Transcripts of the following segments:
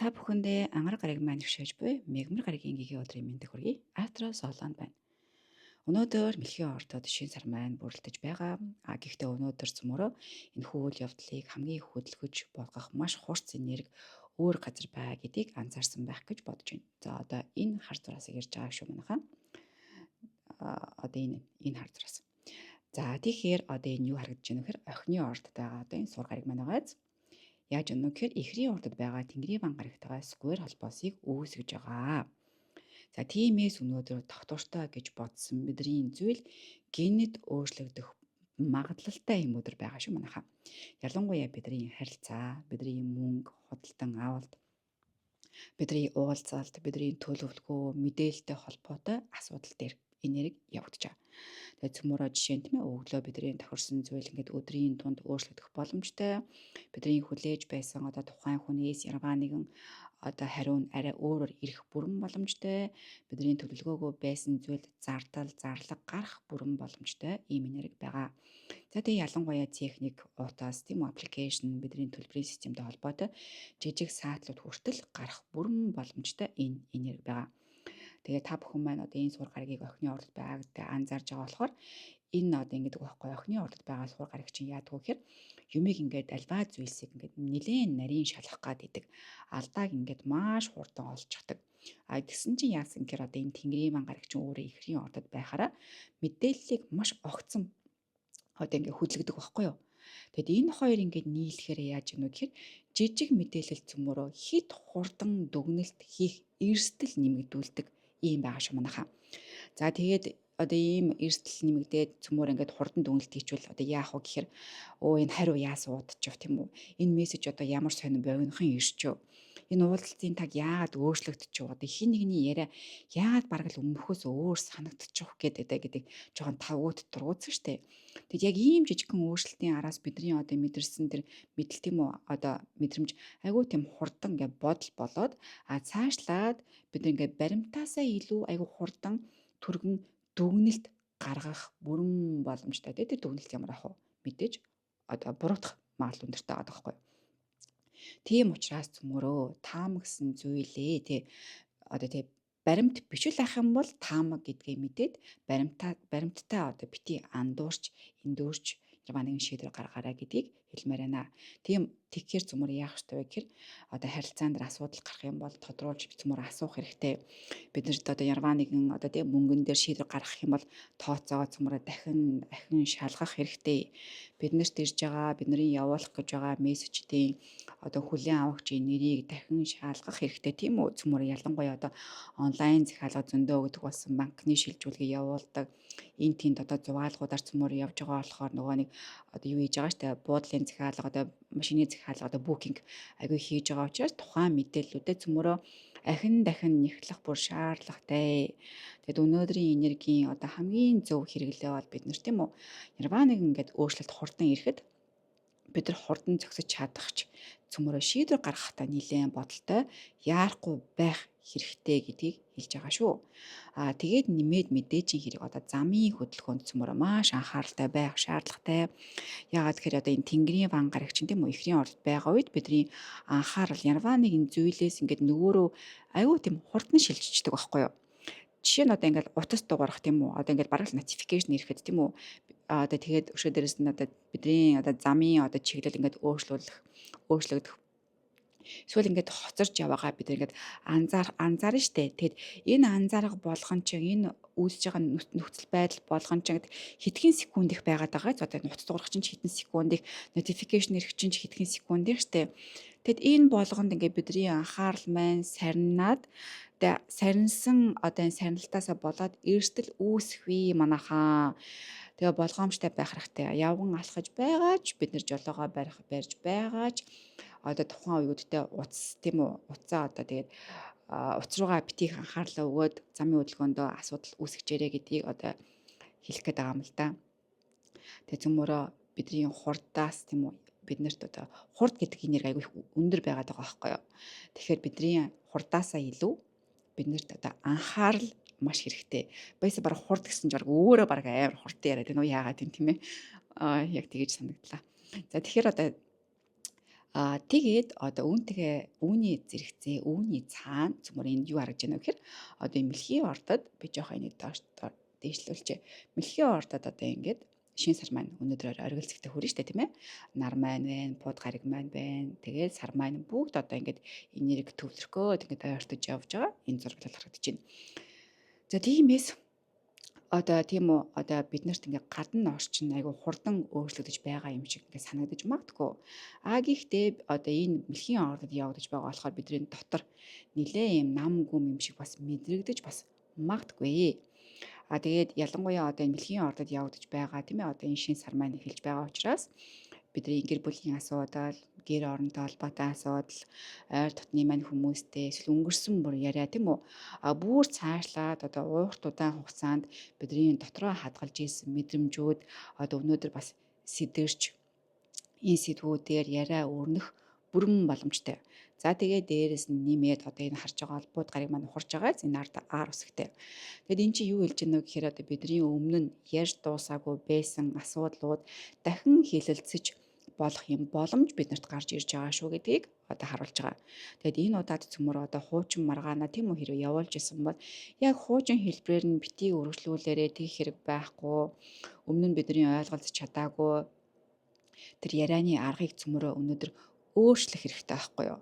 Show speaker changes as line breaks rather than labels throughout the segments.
Та бүхэндээ ангар гараг маань хөшөөж буй мегмар гарагийн гигийн өдрийн мэндийг хүргэе. Артра Солон байна. Өнөөдөр мэлхийн ордод шин сар маань бүрэлдэж байгаа. Гэхдээ өнөөдөр цөмөрөө энэ үйл явдлыг хамгийн их хөдөлгөж болгох маш хурц энерги өөр газар байгаа гэдгийг анзаарсан байх гэж бодож байна. За одоо энэ хар зураас ирж байгаа шүү манайхаа. Одоо энэ хар зураас. За тэгэхээр одоо энэ юу харагдаж байна вэ гэхээр охины ордод байгаа одоо энэ сур гараг маань байгааз. Яаж өнөө гэхээр ихрийн ордод байгаа Тэнгэрийн ван гарагтайгаа сквер холбоосыг үүсгэж байгаа. За тиймээс өнөөдөр тогтвортой гэж бодсон бидний зүйл гинэд өөрчлөгдөх магадлалтай юм өдөр байгаа шүү манайхаа. Ялангуяа бидний харилцаа, бидний мөнгө, худалдан авалт, бидний уулзалт, бидний төлөвлөгөө, мэдээлэлтэй холбоотой асуудал дээр энерги явагдаж байгаа. Тэгээд цөмөрөө жишээ нь тийм ээ өглөө бидний тохирсон зүйл ингээд өдрийн тунд өөрчлөгдөх боломжтой. Бидний хүлээж байсан одоо тухайн хүнээс яргаа нэгэн одоо хариу нь арай өөрөөр ирэх бүрэн боломжтой. Бидний төлөвлөгөөгөө байсан зүйл зардал, зарлага гарах бүрэн боломжтой ийм энерги байгаа. За тэгээ ялангуяа техник, утас, тийм аппликейшн бидний төлбөрийн системтэй холбоотой жижиг саатлууд хүртэл гарах бүрэн боломжтой энэ энерги байгаа. Тэгээ та бүхэн маань одоо энэ сур гарагийг охины ордод байгааг анзаарж байгаа болохоор энэ одоо ингэдэг байхгүй охины ордод байгаа сур гараг чинь яадаг вэ гэхээр юмыг ингээд альва зүйлсийг ингээд нэлээд нарийн шалгах гад идэг. Алдааг ингээд маш хурдан олж чаддаг. Тэгсэн чинь яасан гэхээр одоо энэ Тэнгэрийн ван гараг чинь өөрөө ихрийн ордод байхаараа мэдээллийг маш огцом одоо ингээд хөдөлгдөг байхгүй юу? Тэгэд энэ хоёр ингээд нийлэхээр яаж гэнэ вэ гэхээр жижиг мэдээлэл цөмөрөө хит хурдан дүгнэлт хийх эрсдэл нэмэгдүүлдэг ийм байгаа шүү манайхаа. За тэгээд одоо ийм эрсдэл нэмэгдээд цөмөр ингээд хурдан дүгнэлт хийчихвэл одоо яах вэ гэхээр энэ хариу яасан удчих тийм үү? Энэ мессеж одоо ямар сонир богинохон ирчв. Энэ уулзалтын таг яагаад өөрчлөгдчих вэ? Одоо хин нэгний яриа яагаад бараг л өмнөхөөс өөр санагдчих гэдэг жоохон тавгууд дургуутсан штэ. Тэгэд яг ийм жижигхэн өөрчлөлтийн араас бидний одоо мэдэрсэн тэр мэдлэл тийм үү? Одоо мэдрэмж айгүй тийм хурдан ингээд бодол болоод цаашлаад бид ингээд баримтаасаа илүү айгүй хурдан түргэн дүгнэлт гаргах бүрэн боломжтой. Тэр дүгнэлт ямар ах вэ? Мэдээж одоо буруутгах магадлал өндөртэй байгаа байхгүй. Тийм учраас цөмөрөө таамагсан зүйлээ тий одоо тий баримт бичвэл ах юм бол таамаг гэдгээ мэдээд баримттай одоо бити андуурч эндүүрч ямар нэгэн шийдвэр гаргаарай гэдгийг хэлмээр байна. Тийм тэгэхээр цөмөр яах ёстой вэ гэхээр одоо харилцаанд асуудал гарах юм бол тодруулж цөмөр асуух хэрэгтэй. Биднэрт одоо ярваа нэгэн одоо тийм мөнгөн дээр шийдвэр гаргах юм бол тооцоогоо цөмрөө дахин шалгах хэрэгтэй. Биднэрт ирж байгаа бидний явуулах гэж байгаа мессеждийн одоо хүлээн авахчийн нэрийг дахин шалгах хэрэгтэй тийм үү? Цөмөр ялангуяа одоо онлайн захиалга зөндөө өгдөг болсон банкны шилжүүлгээ явуулдаг. Энд тэнд одоо зугаалгуудаар цөмөр явж байгаа болохоор нөгөө нэг одоо юу хийж байгаа штэ буудлын захиалга одоо машины захиалга одоо букинг агүй хийж байгаа учраас тухайн мэдээллүүдэд цөмөрөө дахин нэхлэх бүр шаардлагатай. Тэгэд өнөөдрийн энергийн одоо хамгийн зөв хэрэглээ бол бид нар тийм үү? Ярваа нэг ингээд өөрчлөлт хурдан ирэхэд бид нар хурдан зөксөж чадахч цөмөрөө шийдвэр гаргахтаа нэлээд бодолтой яарахгүй байх хэрэгтэй гэдгийг хэлж байгаа шүү. Тэгээд нэмээд мэдээжийн хэрэг одоо замын хөдөлгөөнд цөмөрөө маш анхааралтай байх шаардлагатай. Яагаад гэхээр одоо энэ Тэнгэрийн ван гараг чинь тийм үү ихрийн ордод байгаа үед бидний анхаарал ярваа нэгэн зүйлээс ингээд нөгөөрөө аюу тийм хурдан шилжчихдэг байхгүй юу? Жишээ нь одоо ингээд утас дуурах тийм үү? Одоо ингээд бараг notification ирэхэд тийм үү? Одоо тэгээд өшөө дээрээс нь одоо бидний одоо замын одоо чиглэл ингээд өөрчлөгдөх эсвэл ингээд хоцорч яваагаа бид ингээд анзаарна штэ. Тэгэд энэ анзаарах болгон чинь энэ үүсэж байгаа нөхцөл байдал болгон чинь хэдхэн секунд их байгаад байгаа. Одоо нутас дуурах чинь хэдэн секунд их, notification ирэх чинь хэдхэн секунд их штэ. Тэгэд энэ болгонд ингээд бидний анхаарал маань сарнаад сарнсан одоо энэ сарналтаасаа болоод эрсдэл үүсэхүй манайхаа. Тэгээ болгоомжтой байх хэрэгтэй. Явган алхаж байгаач бид нар жолоогоо барьж байгаач одоо тухайн үеүдтэй утас тийм үү утсаа одоо тэгээд утас руугаа битгий анхаарлаа өгөөд замын хөдөлгөөндөө асуудал үүсгэжээрэй гэдгийг одоо хэлэх гээд байгаа юм л да. Тэгээ цөмөрөө бидний хурдаас тийм үү биднэрт одоо хурд гэдэг энерги айгүй өндөр байгаад байгаа байхгүй юу. Тэгэхээр бидний хурдаасаа илүү биднэрт одоо анхаарал маш хэрэгтэй. Баясаа бараг хурд гэсэн ч өөрөө бараг амар хурдан яриад байна уу яагаад тийм ээ. Яг тэгэж санагдлаа. За тэгэхээр одоо Тэгээд одоо үүний зэрэгцээ, үүний цаана цөмөр энд юу харагдаж байна вэ гэхээр одоо энэ мэлхийн ордод би жоохон энийг дээшлүүлчихье. Мэлхийн ордод одоо ингээд шин сар маань өнөөдрөөр оргил зэгтээ хүрнэ штэ тийм ээ. Нар маань байна, бууд гариг маань байна. Тэгээд сар маань бүгд одоо ингээд энерги төвлөрөхөө тэгээд ойртож явж байгаа. Энэ зураг харагдаж байна. За тиймээс одоо тийм үү одоо биднэрт ингээ гадна орчин айгу хурдан өөрчлөгдөж байгаа юм шиг ингээ санагдаж магадгүй. Гэхдээ одоо энэ мэлхийн ордод явагдаж байгаа болохоор бидний дотор нэлээ юм нам гүм юм шиг бас мэдрэгдэж бас магадгүй. Тэгээд ялангуяа одоо энэ мэлхийн ордод явагдаж байгаа тийм ээ одоо энэ шин сар маань эхэлж байгаа учраас бидний гэр бүлийн асуудал, гэр оронтой холбоотой асуудал, ойр дотны маань хүмүүстэй эсвэл өнгөрсөн бүр яриа тийм үү? Бүр цаашлаад одоо урт удаан хугацаанд бидний дотроо хадгалж ийсэн мэдрэмжүүд одоо өнөөдөр бас сэтэрч энэ сэдвүүдээр яриа өрнөх бүрэн боломжтой. За тэгээд дээрэс нь нэмээд одоо энэ харж байгаа албууд гарыг маань ухарж байгааз энэ ар үсгтэй. Тэгэд эн чинь юу хэлж байна вэ гэхээр одоо бидний өмнө нь ярьж дуусаагүй байсан асуудлууд дахин хилэлцэж болох юм боломж биднэрт гарч ирж байгаа шүү гэдгийг одоо харуулж байгаа. Тэгэд энэ удаад цөмөр одоо хуучин маргаана тийм үү хэрэг явуулж исэн бол яг хуучин хэлбэрээр нь битгий өргөжлүүлээрээ тэгэх хэрэг байхгүй. Өмнө нь бидний ойлголцож чадаагүй тэр ярианы аргыг цөмөрөө өнөөдөр өөрчлөх хэрэгтэй байхгүй юу?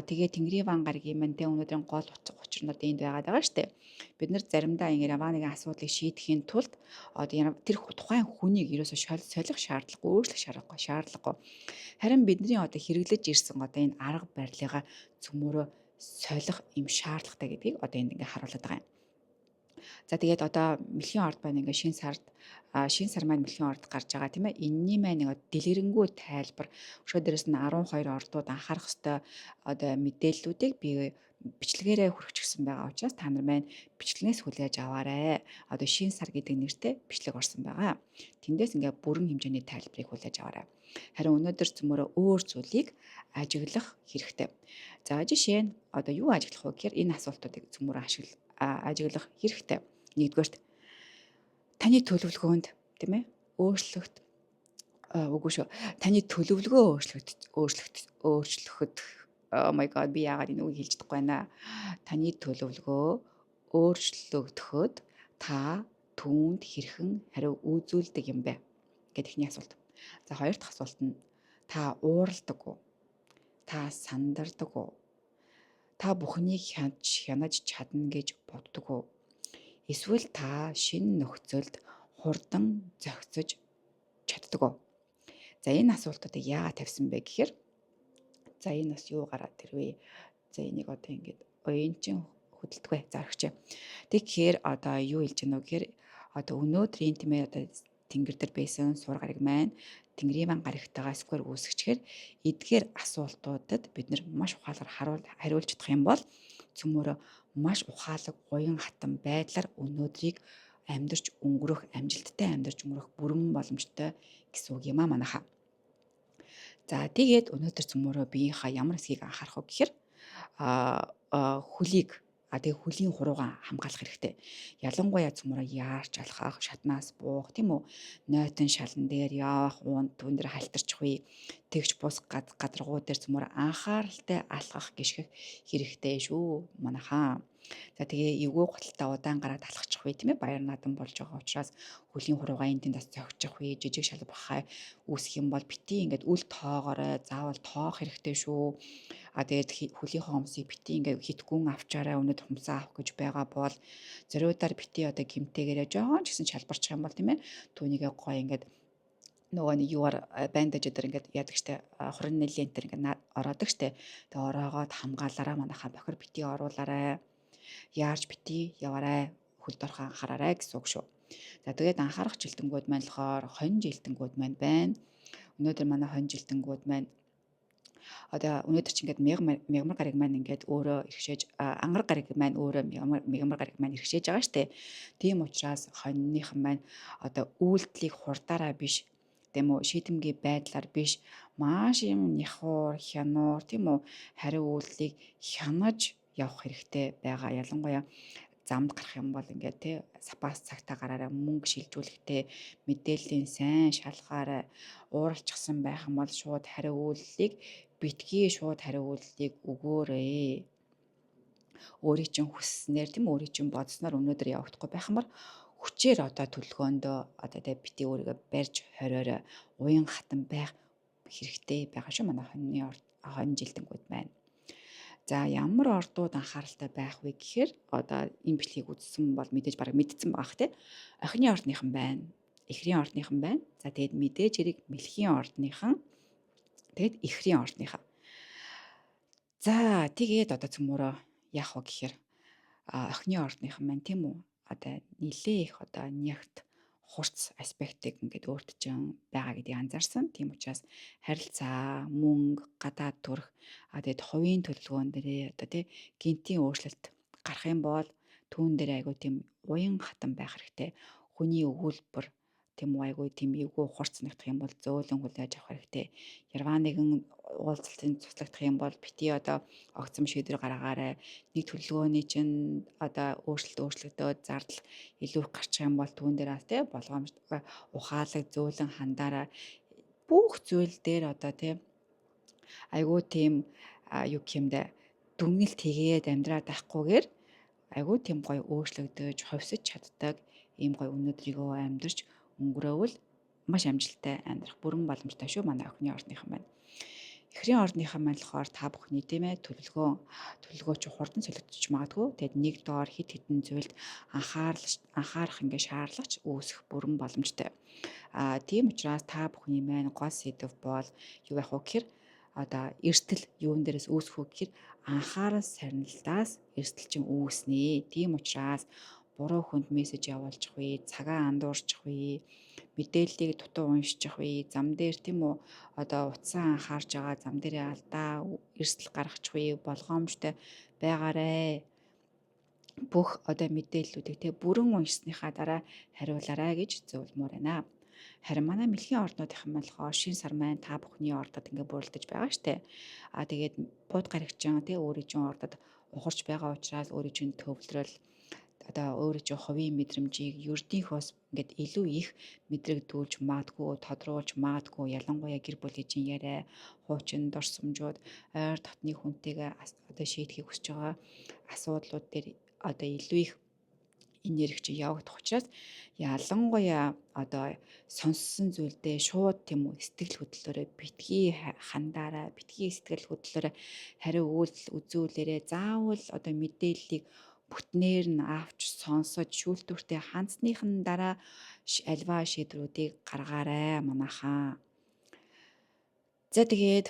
Тэгээ Тэнгэрийн ван гарагийн маань тэ өнөөдрийн гол учирнууд энд байгаа штэ. Бид нар заримдаа ингэ ваныгийн асуудлыг шийдэхийн тулд одоо тэр тухайн хүнийг ерөөсө солих шаардлагагүй, өөрчлөх шаардлагагүй. Харин бидний одоо хэрэглэж ирсэн одоо энэ арга барилгаа цөмөрөө солих юм шаардлагатай гэдгийг одоо энд ингээ харуулдаг юм. За тэгээд одоо мэлхийн орд байна ингээ шин сар маань мэлхийн орд гарч байгаа тийм ээ. Энэний маань нэг дэлгэрэнгүй тайлбар өшөө дээрээс нь 12 ордууд анхаарах ёстой одоо мэдээллүүдийг би бичлэгээрээ хүргэчихсэн байгаа учраас та нар маань бичлэгнээс хүлээж аваарай. Одоо шин сар гэдэг нэртэй бичлэг орсон байгаа. Тэндээс ингээ бүрэн хэмжээний тайлбарыг хүлээж аваарай. Харин өнөөдөр цөмөрөө өөр зүйлийг ажиглах хэрэгтэй. За жишээ нь одоо юу ажиглах вэ гэхээр энэ асуултуудыг цөмөрөө ажиглах хэрэгтэй. Нэгдүгээрт таны төлөвлөгөөнд тийм ээ өөрчлөлт үгүй шүү. Таны төлөвлөгөө өөрчлөхөд oh my god би яагаад энэ үг хэлж чадахгүй байна. Таны төлөвлөгөө өөрчлөгдөхөд та түүнд хэрхэн хариу үзүүлдэг юм бэ гэдэг ихний асуулт. За хоёр дахь асуулт нь та уурладаг уу? Та сандардаг уу? Та бүхнийг хянаж чадна гэж боддог уу? Эсвэл та шинэ нөхцөлд хурдан зохицож чаддаг уу? За энэ асуултуудыг яагаад тавьсан бэ гэхээр за энэ бас юу гараад ирвэ? За энийг одоо ингэж оюунчин хөдөлтгөө зарагч. Тэгэхээр одоо юу хэлж гэнэ вэ гэхээр одоо өнөөдрийн тийм ээ одоо тэнгэр дээр байсан сур гариг маань Тэнгэрийн ван гаригтайгаа сквер үүсгэчихээр эдгээр асуултуудад бид нар маш ухаалгаар хариулж чадах юм бол цөмөрөө маш ухаалаг уян хатан байдлаар өнөөдрийг амьдарч өнгөрөх, амжилттай амьдарч өнгөрөх бүрэн боломжтой гэсэн үг юм аа манайхаа. За тэгээд өнөөдөр цөмөрөө биеийнхаа ямар хэсгийг анхаарах вэ гэхээр хөлийг тэгээ хөлийн хуруугаа хамгаалах хэрэгтэй. Ялангуяа цөмөрөө яарч алхах, шатнаас буух тийм үү? Нойтон шалан дээр явах, uuнд түн дээр халтарчих үе, тэгж бус гадаргуу дээр цөмөрөө анхааралтай алхах гიშгэх хэрэгтэй шүү манайхаа. За тэгээ эвгүй гуталтай удаан гараад алхачих үе тийм ээ? Баяр наадам болж байгаа учраас хөлийн хуруугаа энд тэнд бас зогчих үе, жижиг шал бахаа үүсэх юм бол бити ингээд үл тоогоорой, заавал тоох хэрэгтэй шүү. Тэгээд хөлийн хомсыг бити ингээд хитгүүн авчаарай. Өнөөдөр хумсаа авах гэж байгаа бол зориудаар бити одоо гимтээгээрээ жоохон ч гэсэн шалбарчих юм бол тийм ээ? Түүнийгээ гоё ингээд нөгөө нэг юугаар бандаж өдр ингээд яадаг штэ хурын нэлентэр ингээд ороодаг штэ. Тэгээ ороогоод хамгаалаараа манайхаа бохир бити оруулаарай. Яарч бити яваарай. Хөлд орох анхаараарай гэсэн үг шүү. За тэгээд анхаарах жилтэнгүүд маань болохоор хонь жилтэнгүүд маань байна. Өнөөдөр манай хонь жилтэнгүүд маань одоо өнөөдөр чи ингээд мягмар гариг маань ингээд өөрөө ирхшээж ангар гариг маань өөрөө мягмар гариг маань ирхшээж байгаа штэ. Тийм учраас хоньныхан маань одоо үйлдэлийг хурдаараа биш тийм үү шийдэмгий байдлаар биш маш юм няхуур хянуур тийм үү хариу үйлдэлийг хянаж явах хэрэгтэй байгаа. Ялангуяа замд гарах юм бол ингээд тий сапаас цагтаа гараараа мөнгө шилжүүлэхтэй мэдээллийн сайн шалгаараа ууралчихсан байх юм бол шууд хариу үйлдэлийг битгий шууд хариу үйлдэлийг өгөөрэй. Өөрийн чинь хүсснээр тийм өөрийн чинь бодсноор өнөөдөр явагдахгүй байх юм бол хүчээр одоо төлөвлөгөөндөө одоо тий бити өөрийгөө барьж хориорой. Уян хатан байх хэрэгтэй байгаа шүү манай хонь жилдэнгүүд байна. За ямар ордууд анхааралтай байх вэ гэхээр одоо энэ бичлэгийг үзсэн бол мэдээж бараг мэдсэн баах те. Охины ордныхан байна. Эхрийн ордныхан байна. За тэгээд мэдээж хэрэг мэлхийн ордныхан. Тэгээд эхрийн ордныхан. За тэгээд одоо цөмөрөө яах вэ гэхээр охины ордныхан маань тийм үү? Одоо нилээ их одоо нягт хурц аспектыг ингээд өөрт чинь байгаа гэдгийг анзаарсан. Тийм учраас харилцаа, мөнгө, гадаад төрх тэгээд хувийн төлөвлөгөөн дээрээ одоо тий гинтийн өөрчлөлт гарах юм бол түүн дээр айгуу тийм уян хатан байх хэрэгтэй. Хүний өгүүлбэр тийм айгуу тийм эвгүй хурц нэгдэх юм бол зөөлөн хүлээж авах хэрэгтэй. Ярваа нэгэн уулзалтын туслагдах юм бол бити одоо огцом шийдвэр гаргаарай. Нэг төлөвлөгөөний чинь одоо өөрчлөгдөөд зардал илүү их гарчих юм бол түүн дээр тий болгоомжтой ухаалаг зөөлөн хандаараа бүх зүйл дээр одоо тий айгуу тийм юу гэмдэ дүгнэлт хийгээд амьдраад байхгүйгээр айгуу тийм гоё өөрчлөгдөж ховсож чаддаг ийм гоё өнөөдрийгөө амьдарч өнгөрөөвөл маш амжилттай амьдрах бүрэн боломжтой шүү манай охины ордныхан байна. Эхрийн ордныхан маань болохоор та бүхний тийм ээ төлөвлөгөө чи хурдан солигдчих магадгүй. Тэгэд нэг доор хит хитэн зүйлд анхаарах ингээ шаардлагач үүсэх бүрэн боломжтой. Тийм учраас та бүхний маань гол сэдв бол юу байх вэ гэхээр одоо эрсдэл юун дээрээс үүсэх вэ гэхээр анхаарал сарнилдаас эрсдэл чинь үүснэ. Тийм учраас буруу хүнд мессеж явуулчих вэ, цагаа андуурчих вэ, мэдээллийг дутуу уншчих вэ, зам дээр тийм үү одоо утсаа анхаарж байгаа зам дээрээ алдаа эрсдэл гаргачих вэ, болгоомжтой байгаарэ. Бүх одоо мэдээллүүдийг те бүрэн уншсныхаа дараа хариулаарай гэж зөвлөмөр байна. Харин манай мэлхийн орднуудынхан болохоор шин сар маань та бүхний ордод ингээ бүрэлдэж байгаа штэ. Тэгээд бууд гарагчин те өөрийн чинь ордод ухарч байгаа учраас өөрийн чинь төвлөрөл одоо өөрийн чинь хувийн мэдрэмжийг ердийнхөөс ингээд илүү их мэдрэгдүүлж магадгүй, тодруулж магадгүй, ялангуяа гэр бүлийн чинь яриа, хуучин дурсамжууд, ойр дотны хүнтэйгээ одоо шийдэхийг хүсэж байгаа асуудлууд дээр одоо илүү их энерги чи явагдах учраас ялангуяа одоо сонссон зүйлдээ шууд тийм үү сэтгэл хөдлөлөөрөө битгий хандаараа, битгий сэтгэл хөдлөлөөрөө хариу үйлдэл үзүүлээрээ заавал одоо мэдээллийг бүтнээр нь авч сонсож шүүлтүүртэй хандсныхын дараа альва шийдвэрүүдийг гаргаарай манайхаа. За тэгээд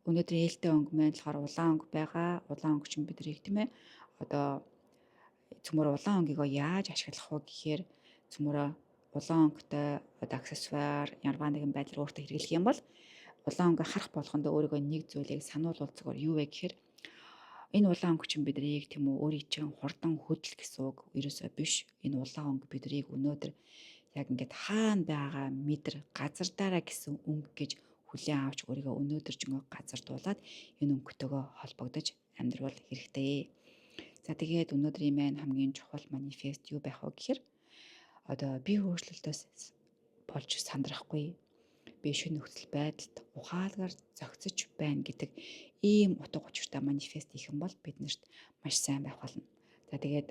өнөөдрийн ээлтэй өнгө маань болохоор улаан өнгө байгаа. Улаан өнгө чинь бидрийг тийм ээ одоо цөмөр улаан өнгөйгөө яаж ашиглах вэ гэхээр цөмөрөө улаан өнгөтэй одоо аксессуар ярваа нэгэн байдлаар өөртөө хэрэглэх юм бол улаан өнгө харах болгонд өөрийгөө нэг зүйлийг сануулвал зүгээр юу вэ гэхээр энэ улаан өнгө чинь бидрийг тийм үү өөрийн чинь хурдан хөдөл гэсэн үг ерөөсөө биш. Энэ улаан өнгө бидрийг өнөөдөр яг ингээд хаана байгаа мэдэр газардаараа гэсэн өнгө гэж хүлээн авч өөрийгөө өнөөдөр ч газардуулаад энэ өнгөтэйгөө холбогдож амьдрал хэрэгтэй. За тэгээд өнөөдрийн маань хамгийн чухал манифест юу байх вэ гэхээр одоо би өөрчлөлтөөс болж сандрахгүй. Би шинэ нөхцөл байдалд ухаалгаар зохицож байна гэдэг ийм утга учиртай манифест хийх юм бол биднэрт маш сайн байх болно. За тэгээд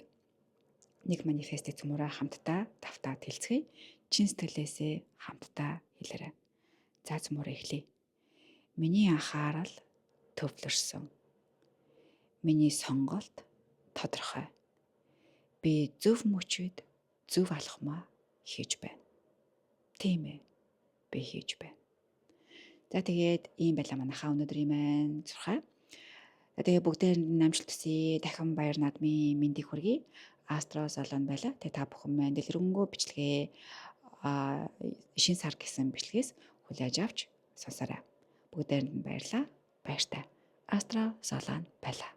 нэг манифестыг цөмөрөө хамтдаа давтаад хэлцгээе. Чин сэтгэлээсээ хамтдаа хэлээрэй. За цөмөрөө эхлэе. Миний анхаарал төвлөрсөн. Миний сонголт тодорхой. Би зөв мөчөд зөв алхмаа хийж байна. Тийм ээ. Би хийж байна. За тэгээд ийм байла манайхаа өнөөдрийн маань зурхаа. За тэгээд бүгдээрэнд амжилт хүсье. Дахин баяр наадмын мэндийг хүргэе. Астро салон байла. Тэгээд та бүхэн маань дэлгэрэнгүй бичлэгээ шин сар гэсэн бичлэгээс хүлээж авч сонсоорой. Бүгдээрэнд нь баярлалаа. Баяртай. Астро салон байла.